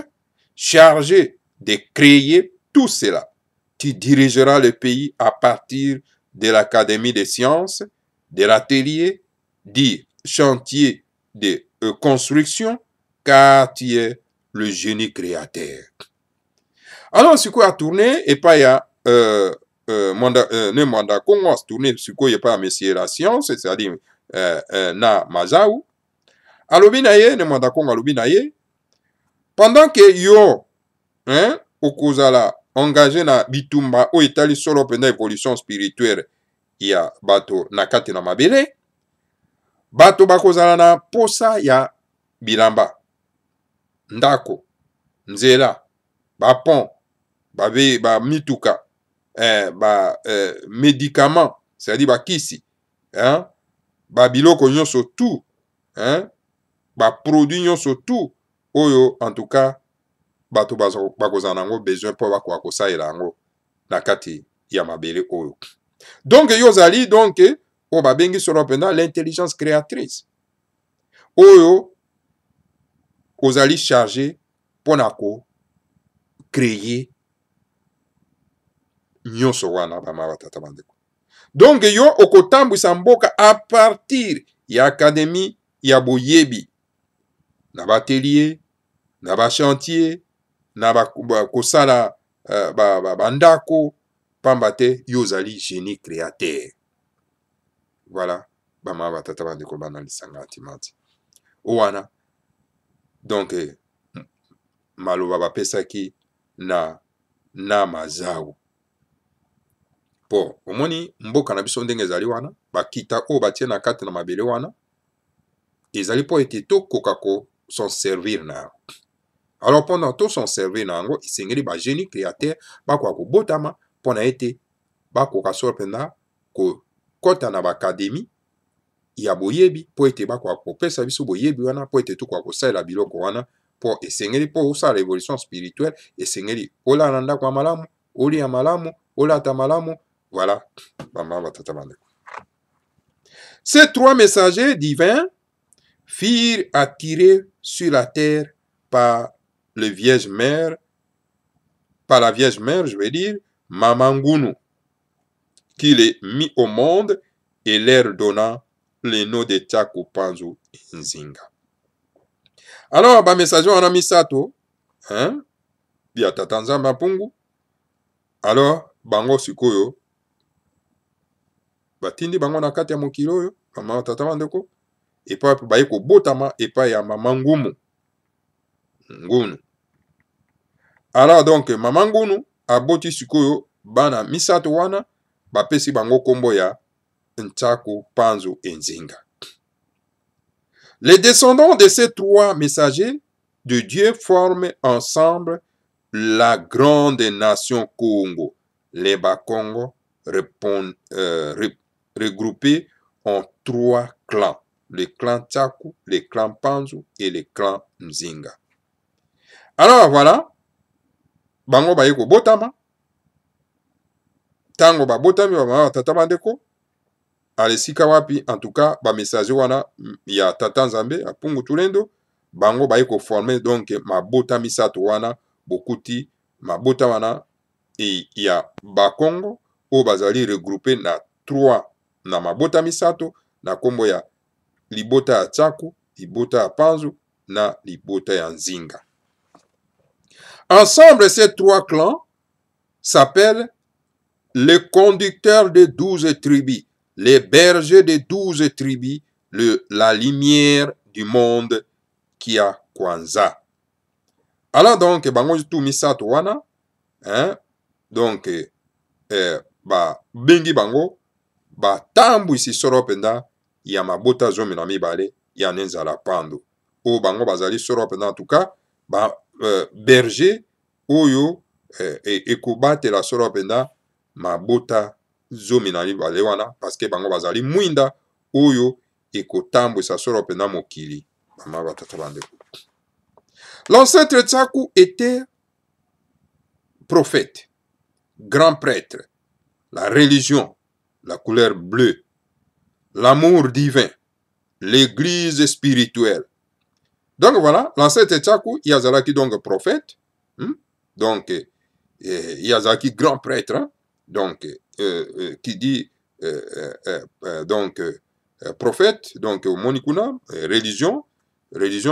chargée de créer tout cela. Tu dirigeras le pays à partir de l'Académie des sciences, de l'atelier, du chantier de construction, car tu es le génie créateur. Alors, ce qu'on a tourné, et pas il y a Mwanda Congo a tourné, ce qu'on y a pas Monsieur la science, c'est-à-dire Na Mazao. Alobinaye, ne Mwanda Congo alobinaye, pendant que yo, okozala engagé na bitumba o etali solo penda évolution spirituelle ya bato na kati na mabele, bato bakozala na posa ya bilamba, ndako, nzela, bapon, ba mituka, médicament, c'est-à-dire bakisi, hein, biloko nyonso tout, hein, produit nyonso tout, oyo en tout cas bato bakozala nango besoin mpo bakoka kosalela yango na kati ya mabele oyo. Donc yo ozali donc oyo babengi solo mpena l'intelligence créatrice oyo ozali chargé mpona ko-créer nyonso wana bama batata bandeko. Donc yo okotambwisa mboka a partir ya académie ya boyebi na batelier na bachantier na kosala bandako pamba te yo ozali génie créateur. Voilà bama batata bandeko bana lisanga atimati owana. Donc maloba bapesaki na mazawu po omoni mboka na biso ndenge ezali wana bakita oyo batie na kati na mabele wana ezali po ete tokoka ko s'en servir na yango. Alors pendant to s'en servir na yango esengeli bagénie créateur bakoka kobotama mpona ete bakoka solo mpena kokɔta na baakadémie ya boyebi po ete bakoka kopesa biso boyebi wana po ete tokoka kosalela biloko wana po esengeli po osala évolution spirituelle esengeli olala ndako ya malamu olia malamu olata malamu. Voilà bama batata bandeko. Ces trois messagers divins firent attirés sur la terre par la Vierge Mère, je veux dire, Mamangunu, qui les mit au monde et leur donna le nom de Tchaku Panzu Nzinga. Alors, ba messager wana misato, hein, bia tata Nzambe apungu. Alors, bango sikoyo batindi bango na kati ya mokili oyo bama tata bandeko epa baye kobotama epa ya mama Ngunu. Alors donc mama Ngunu aboti sikoyo bana misato wana bapesi bango kombo ya Tchaku Panzu Nzinga. Les descendants de ces trois messagers de Dieu forment ensemble la grande nation Congo. Les Bakongo regroupés en trois clans. Le clan Tchaku, le clan Panzu et le clan Nzinga. Alors voilà, bango baye ko botama. Tango ba botami ba tata bandeko. Alesika wapi en tout cas ba messager wana ya tata Nzambe apungu tulendo bango baye ko former donc mabota misato wana bokuti mabota wana et ya Bakongo o bazali regroupé na 3 na mabota misato na kombo ya libota ya Tchaku, libota ya Panzu na libota ya Nzinga. Ensemble ces 3 clans s'appellent les conducteurs de 12 tribus, les bergers de 12 tribus, la lumière du monde qui a Kwanza. Alors donc bango tout misato wana hein, donc bengi bango tambwisi solo penda ya mabota zomi na mibale ya nenzala pando o bango bazali solo penda en tout cas berger oyo ekobatela solo penda mabota zomi na mibale wana parce que bango bazali mwinda oyo ekotambwisa solo penda mokili bama batata bandeko. L'ancêtre Tchaku était prophète, grand prêtre, la religion, la couleur bleue, l'amour divin, l'église spirituelle. Donc voilà, l'ancêtre Tchaku, Yazalaki donc prophète, donc Yazalaki grand prêtre, hein, donc qui dit donc prophète, donc monikuna, religion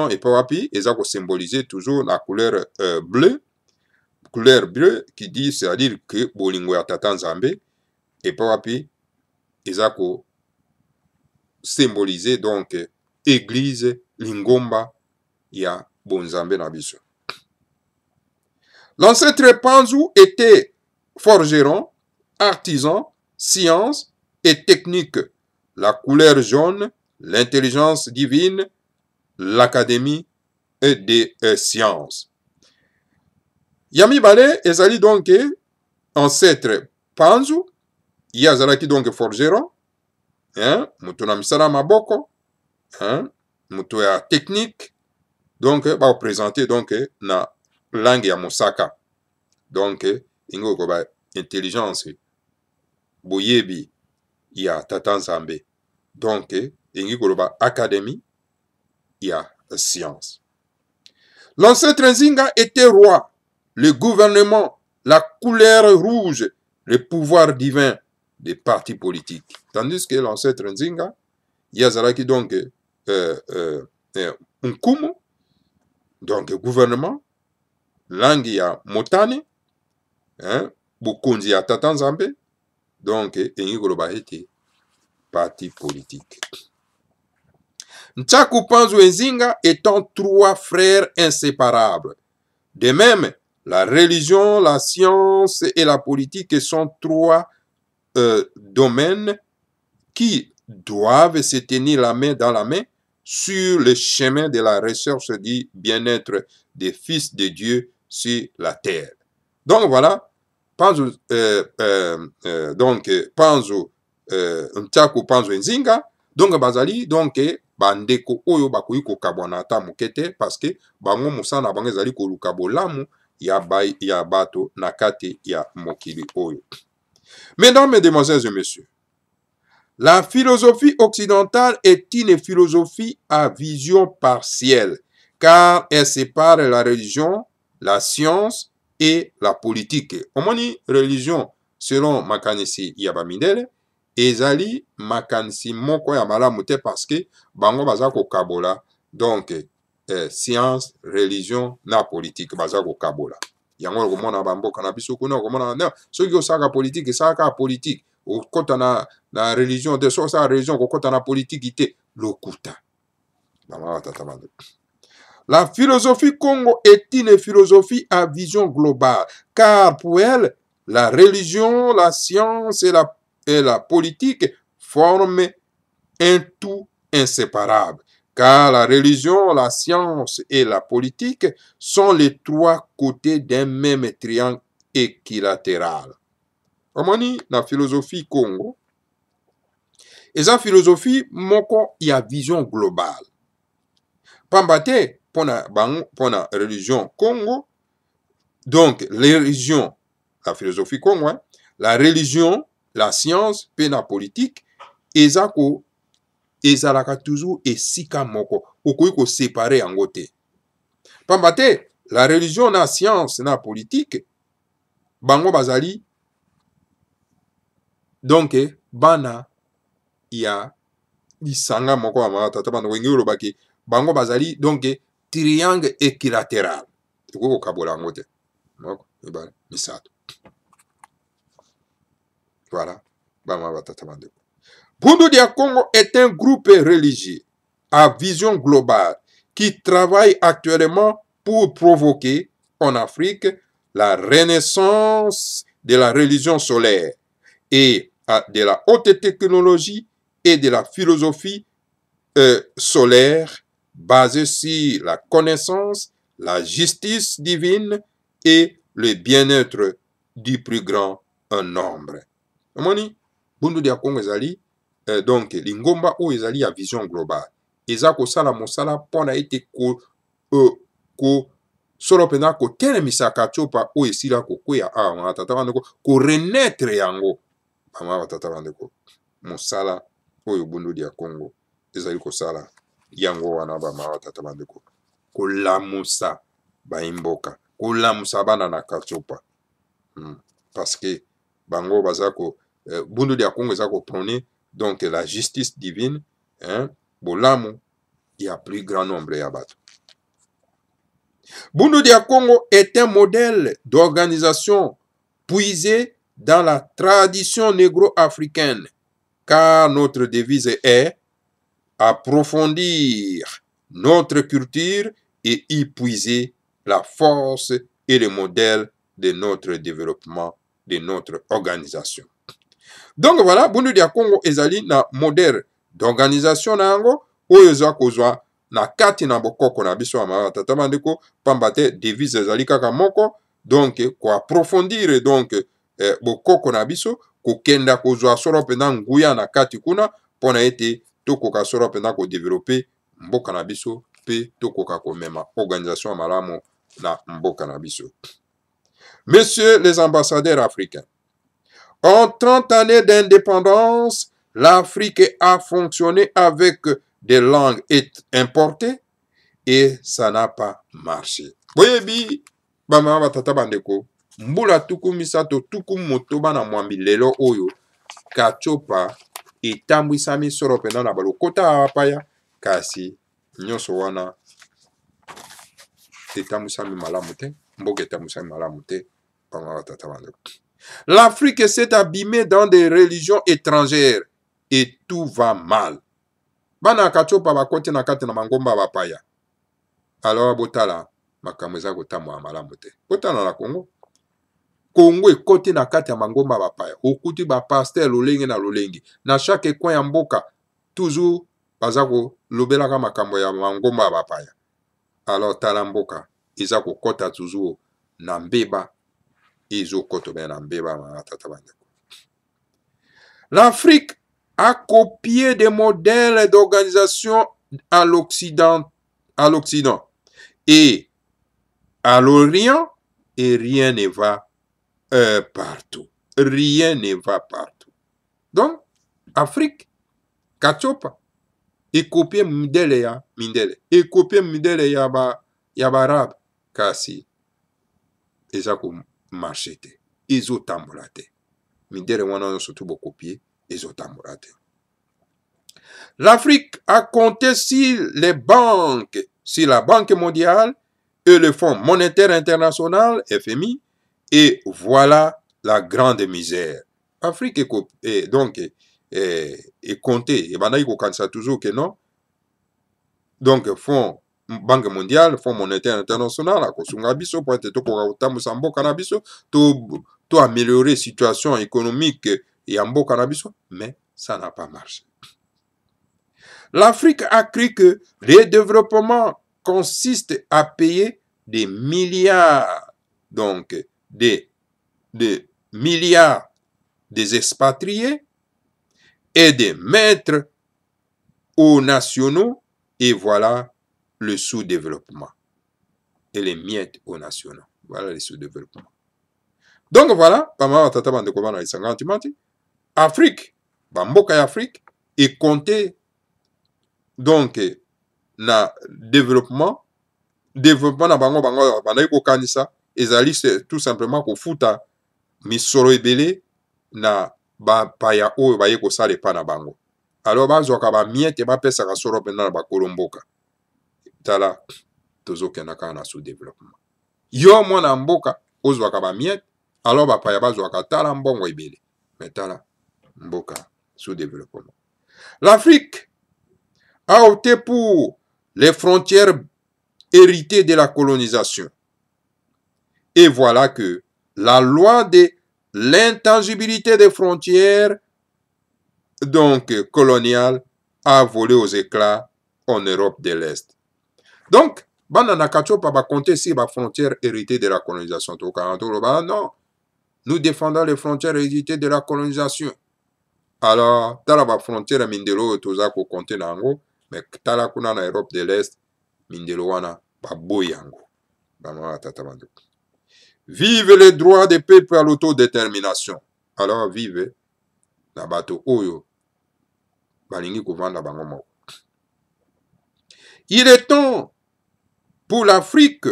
et pawapi, et ça symboliser toujours la couleur bleue qui dit, c'est-à-dire que bolingo ya tata Nzambe et pawapi, et ça symboliser donc église lingomba ya bonzambe na biso. L'ancêtre Panzu était forgeron, artisan, science et technique, la couleur jaune, l'intelligence divine, l'académie des sciences. Yami Bale ezali donc ancêtre panzu ye azalaki donc forgeron, moto na misala maboko, moto ya technique, donc baopresente donc na langue ya mosaka, donc ingo koba intelligence boyebi ya tata nzambe, donc ingi koloba académie ya science. L'ancêtre Nzinga était roi, le gouvernement, la couleur rouge, le pouvoir divin des partis politiques. Tandis que l'ancêtre Nzinga, yazalaki donc Nkumu, donc gouvernement, langue ya motane, bokonzi ya tata nzambe, donc engi koloba ete parti politique. Ntsaku Panzu et Nzinga étant trois frères inséparables. De même, la religion, la science et la politique sont trois domaines qui doivent se tenir la main dans la main sur le chemin de la recherche du bien-être des fils de Dieu sur la terre. Donc voilà, Panzu, Panzu, Ntsaku Panzu et Nzinga, donc bazali, donc bandeko oyo bakoki kokabwana ata moke te parce que bango mosala na bango ezali koluka bolamu ya bato na kati ya mokili oyo. Mesdames, mesdemoiselles et messieurs, la philosophie occidentale est une philosophie à vision partielle car elle sépare la religion, la science et la politique. Omoni religion selon makanisi ya bamidele ezali makanisi moko ya malamu te parce que bango baza kokabola donc science, religion na politique baza kokabola. Yango komona bamboka na biso kuna komona na soki osaka politique esaka politique okota na religion de so sa religion kokota na politique te lokuta. La philosophie Congo est une philosophie à vision globale car pour elle la religion, la science et la politique forment un tout inséparable, car la religion, la science et la politique sont les trois côtés d'un même triangle équilatéral. Omoni na philosophie Congo, et sa philosophie moko ya vision globale. Pambate pona religion Congo, donc les religions, la philosophie Congo, la religion, la science, pe na politique, ezako ezalaka toujours esika moko, okoki ko séparer yango te. Pambate, la religion na science na politique, bango bazali, donc bana ya lisanga moko amata tabana wengi olobaki, bango bazali donc triangle équilatéral. Okoki kokabola yango te. Moko, ebale, misato. Voilà. Bundu dia Congo est un groupe religieux à vision globale qui travaille actuellement pour provoquer en Afrique la renaissance de la religion solaire et de la haute technologie et de la philosophie solaire basée sur la connaissance, la justice divine et le bien-être du plus grand nombre. Omoni, bundu dia Congo ezali, donc lingomba ou ezali a vision globale. Eza ko sala mosala pona ete ko solo pena ko tene misaka chopa o esila ko kwea a tata bandeko ko renaître yango. Mama tata bandeko. Mosala oyo bundu dia Congo ezali ko sala yango wana ba mama tata bandeko. Ko lamusa ba imboka, ko lamusa bana na kachopa. Parce que bango bazako bundu dia Congo ezako prôner donc la justice divine, bolamu il y a plus grand nombre ya bato. Bundu dia Congo est un modèle d'organisation puisé dans la tradition négro-africaine car notre devise est approfondir notre culture et y puiser la force et le modèle de notre développement, de notre organisation. Donc voilà, bundu dia Congo ezali na modèle d'organisation na yango oyo eza kozwa na kati na bokoko na biso ama tata bandeko pambate devise ezali kaka moko donc ko approfondir donc bokoko na biso kokenda kozwa solo mpenza nguya na kati kuna mpona ete tokoka solo mpenza kodevelope mboka na biso mpe tokoka komema organisation ya malamu na mboka na biso. Messieurs les ambassadeurs africains, en 30 années d'indépendance, l'Afrique a fonctionné avec des langues importées et ça n'a pas marché. Boyebi, bama batata bandeko, mbula tuku misato tuku motoba na mwambi lelo oyo, kachopa etambwisami solo pena na balokota apaya, kasi nyonso wana etambwisami malamu te, mboka etambwisami malamu te, bama batata bandeko. L'Afrique s'est abîmée dans des religions étrangères et tout va mal. Bana kachopa bakoti na kati na mangomba bapaya. Alors botala makambo eza kotambola malamu te. Botala na Congo. Congo ekoti na kati ya mangomba bapaya. Okuti ba pasteur lolenge na lolenge. Na chaque coin ya mboka toujours baza kolobelaka makambo ya mangomba bapaya. Alors tala mboka eza kokota toujours na mbeba. L'Afrique a copié des modèles d'organisation à l'Occident et à l'Orient, et rien ne va partout. Rien ne va partout. Donc, Afrique, kachopa, et copié modèle ya mindele, et copié modèle ya barab, kasi, et ça comme marché te, ezotambola te. Mindele wana surtout bo copier, ezotambola te. L'Afrique a compté sur les banques, sur la Banque mondiale et le Fonds monétaire international, FMI, et voilà la grande misère. L'Afrique est donc est compté, et ben il faut toujours que non. Donc Fonds Banque mondiale, Fonds monétaire international, à kosunga biso pour être tokoka kotambusa mboka na biso, to améliorer situation économique ya mboka na biso, mais ça n'a pas marché. L'Afrique a cru que le développement consiste à payer des milliards, donc des milliards des expatriés et de mettre aux nationaux, et voilà le sous-développement. Et les miettes aux nationaux. Voilà le sous-développement. Donc voilà, Afrique, Bamboka Afrique, est compté donc na développement na bango bandai ko kanisa ezali tout simplement ko futa misolo ebele na ba paya oyo baye ko sale pa na bango. Alors bazwaka ba miete ba pesa ka solo pena na ba kolomboka. Tala tozokendaka na sous-développement. Yo mwana mboka ozwaka ba miete, alors ba paya bazwaka tala mbongo ebele. Mais tala mboka sous-développement. L'Afrique a opté pour les frontières héritées de la colonisation. Et voilà que la loi de l'intangibilité des frontières donc coloniales a volé aux éclats en Europe de l'Est. Donc, Banana Kachopa va compter sur les frontières héritées de la colonisation. Non, nous défendons les frontières héritées de la colonisation. Alors, dans la frontière mindelo toza ko compter nango, mais tala kuna na Europe de l'Est mindelo wana ba boyango. Bama tata bandu. Vive les droits des peuples à l'autodétermination. Alors vive na bato oyo balingi kovanda bango moko. Il est temps pour l'Afrique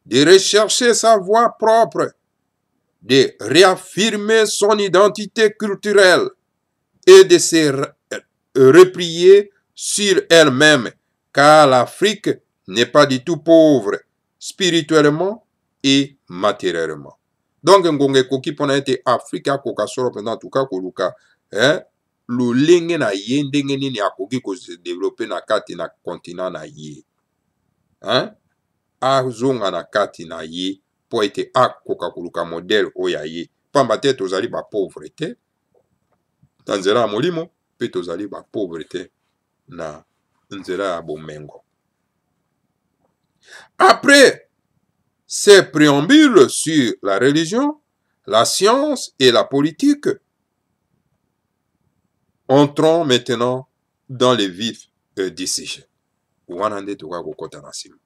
de rechercher sa voie propre, de réaffirmer son identité culturelle et de se replier sur elle-même, car l'Afrique n'est pas du tout pauvre spirituellement et matériellement. Donc, ngonge koki pona ete Afrika koka solo pendant tout cas koluka, lolenge na ye ndenge nini akoki ko se développer na kati na continent na ye. Azonga na kati na ye po ete akoka koluka modèle oya ye. Pamba te tozali ba pauvreté na nzela ya molimo, pe tozali ba pauvreté na nzela ya bomengo. Après ces préambules sur la religion, la science et la politique. Entrons maintenant dans les vifs du sujet. Wanande tuka kokota na sima.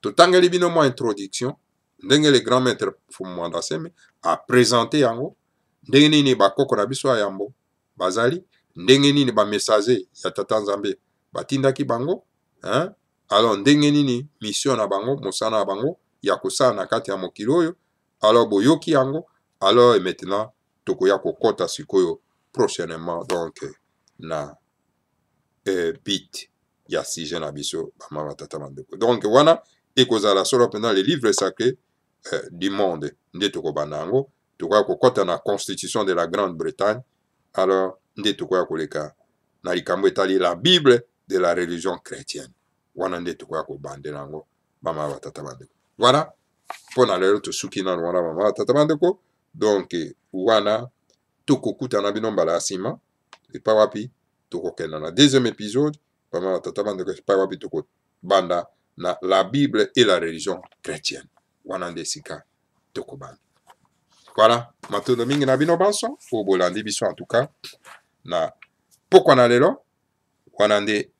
Totangeli bino mo introduction. Ndenge le grand maître Fumwanda Seme a présenté yango. Ndenge nini bakoko na biso yambo bazali. Ndenge nini ba messager ya Tata Nzambe batindaki bango. Hein? Alors ndenge nini mission na bango, mosana na bango ya kosala na kati ya mokili oyo. Alors boyoki yango. Alors et maintenant tokoya kokota sikoyo prochainement donc na bit ya sujet na biso bamama tata bandeko. Donc wana ekozala solo pendant les livres sacrés du monde nde tokobanda yango tokoya kokota na constitution de la Grande-Bretagne. Alors nde tokoya koleka na likambo etali la Bible de la religion chrétienne. Wana nde tokoya kobande nango bamama tata bandeko. Voilà pona lelo tosuki na wana bamama tata bandeko. Donc wana tokokuta na bino mbala asima epa wapi tokokenda na deuxième épisode bamama tata bandeko epa wapi tokobanda na la Bible et la religion chrétienne. Wana nde sika tokobanda. Voilà, matondo mingi na bino banso po bolandi biso en tout cas na pokwa na lelo wana nde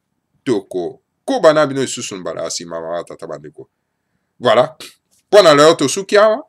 toko kobana bino isusu mbala asima bamama tata bandeko. Voilà, pona lelo tosuki awa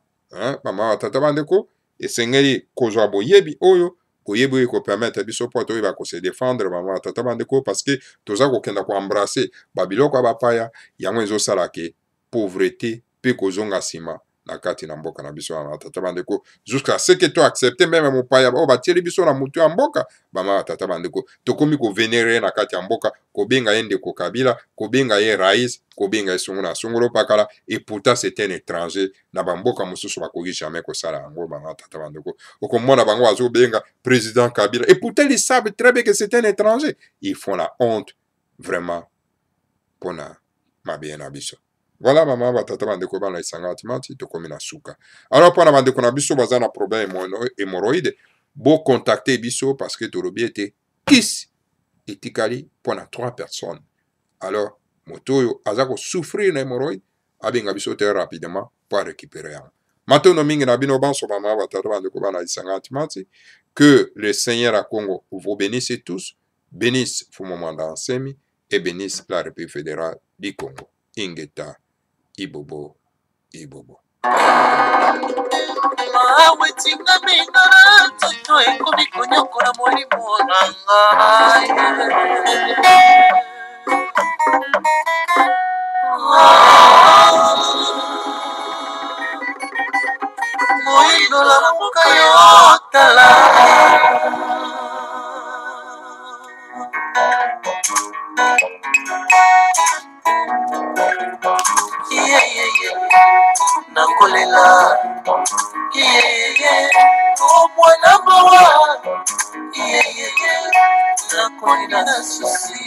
bamama tata bandeko esengeli kozwa boyebi oyo boyebi oyo kopermettre biso po toyeba kose défendre bamama tata bandeko parce que toza kokenda koembrasser babiloko ya bapaya yango ezosala ke pauvreté pe kozonga nsima na kati na mboka na biso bamama tata bandeko jusqu'à ce que to accepte meme mopaya oyo batieli biso na mutu ya mboka bamama tata bandeko tokomi kovenere na kati ya mboka kobenga ye ndeko Kabila kobenga ye rais kobenga ye songolo songolo pakala et pourtant c'est un étranger na bamboka mosusu bakoki jamais kosala yango bamama tata bandeko okomona bango azobenga président Kabila et pourtant ils savent très bien que c'est un étranger. Ils font la honte vraiment pona mabe na biso. Voilà mama batata bandeko bana isanga atimati tokomi na suka. Alors pona bandeko na biso baza na problème hémorroïde bo contacter biso parce que tolobi ete kis etikali pona 3 personnes. Alors motoyo azako souffrir na hémorroïde abenga biso très rapidement pour récupérer yango. Matono mingi na bino banso mama batata bandeko bana isanga atimati. Que le Seigneur à Congo vous bénisse tous, bénisse Fumwanda Nsemi et bénisse la République fédérale du Congo. Ingeta Ibobo Ibobo. Moindo la boca yotala nakolela omwana mawa nakolela na susi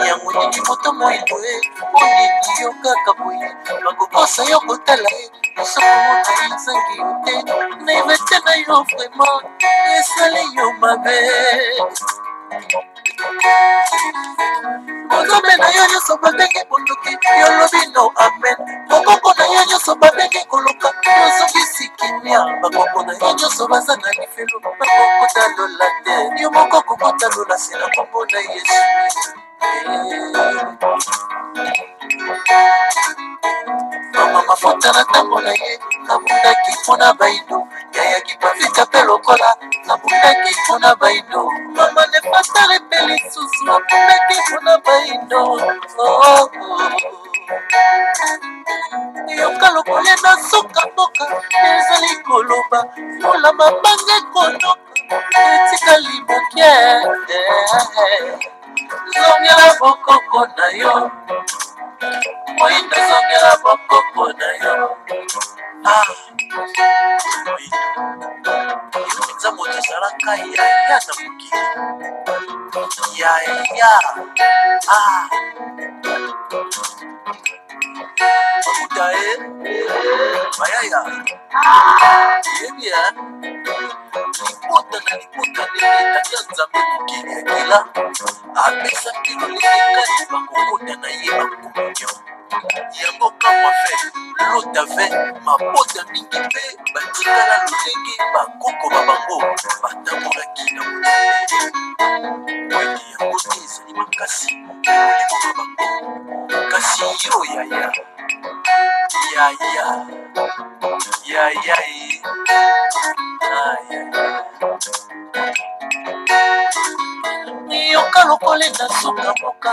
yango nini moto moyindo onini yo kaka boye bakokosa yo kotala osokomona ezangi yo te naivete na yo vraimen esali yo mabe Nzambe na yo nyonso babenge bondoki yolobi no amen bakoko na yo nyonso babenge koluka yozongisi kimia bakoko na yo nyonso baza na lifelo bakokotalola te yo moko kokotalola sila kombo na Yesu. Mama mafuta na ntango na ye nabundaki mpona baido yayaki bafika mpe lokola nabundaki mpona baido mama nefatare mpe lisusu nabundaki mpona baido yoka lokolia na suka mboka ezali koloba mpola mabanga ekonoka etikali mokie zongela bokoko na yo moyindo zongela bokoko na yo eza moto ezalaka yaya na mokili yaya makuta ye mayaya yebi libota na libota leleta ya nzambe mokili akila apesa mpilo lelekani bakokota na ye bakomunyo yango kamwa fe avait mabota mingi mpe batikala lolenge bakoko babango batambolaki na molende wenge yango te ezali makasi molimo babango kasi yo yaya yoka lokolela suka moka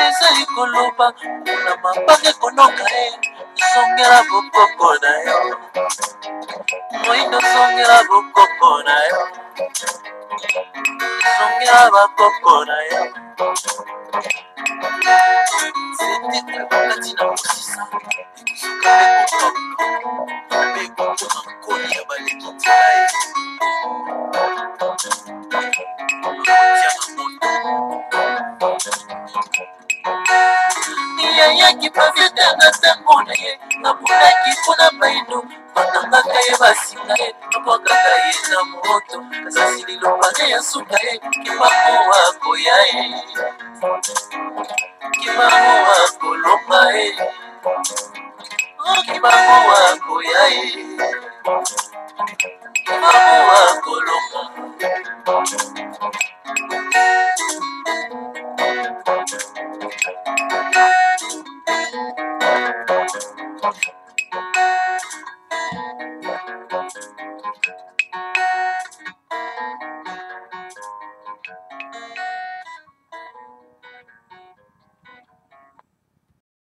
ezali koloba na mabange konoka zongela bokoko na yo moindo zongela bokoko na yo zongela bakoko na yo zete kati na mosisa ekosuka mpe kokauka mpe kokoma nkoli ya baleki nzela ye yayaki pavietanga ntango na ye namonaki mpona baino bakangaka ye basinga ye babwakaka ye na moto kasasi lilobane ya suka ye kimango akoya ye kimango akolonga ye kimango akoya ye kimango akolonga